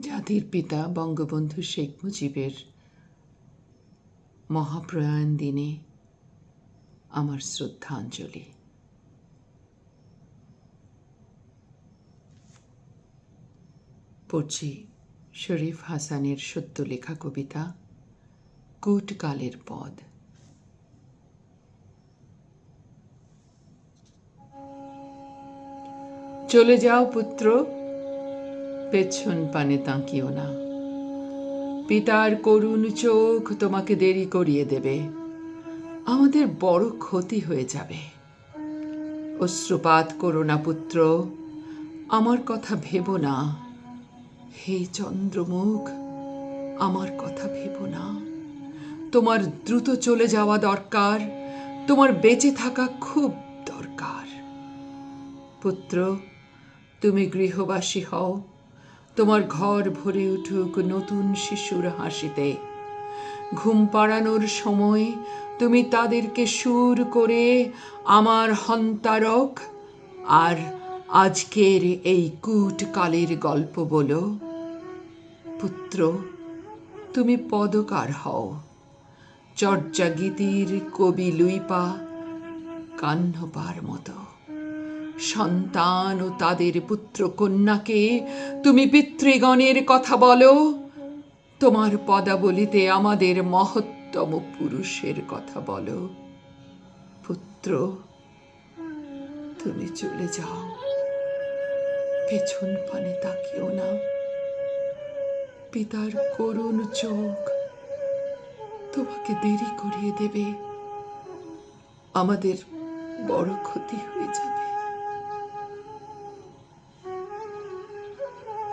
জাতির পিতা বঙ্গবন্ধু শেখ মুজিবের মহাপ্রয়াণ দিনে আমার শ্রদ্ধাঞ্জলি। পড়ছি শরীফ হাসানের সদ্য লেখা কবিতা কুটকালের পদ। চলে যাও পুত্র, পেছন পানে তাকিও না। পিতার করুণ চোখ তোমাকে দেরি করিয়ে দেবে, আমাদের বড় ক্ষতি হয়ে যাবে। অশ্রুপাত করো না পুত্র, আমার কথা ভেবো না। হে চন্দ্রমুখ, আমার কথা ভেবো না। তোমার দ্রুত চলে যাওয়া দরকার, তোমার বেঁচে থাকা খুব দরকার। পুত্র, তুমি গৃহবাসী হও, তোমার ঘর ভরে উঠুক নতুন শিশুর হাসিতে। ঘুম পাড়ানোর সময় তুমি তাদেরকে সুর করে আমার হন্তারক আর আজকের এই কুটকালের গল্প বলো। পুত্র, তুমি পদকার হও, চর্যা গীতির কবি লুইপা কান্নপার মতো। সন্তান ও তাদের পুত্র কন্যাকে তুমি পিতৃগণের কথা বলো। তোমার পদাবলিতে আমাদের মহত্তম পুরুষের কথা বলো। পুত্র, তুমি চলে যাও, পেছন পানে তাকিও না। পিতার করুণ চোখ তোমাকে দেরি করিয়ে দেবে, আমাদের বড় ক্ষতি হয়ে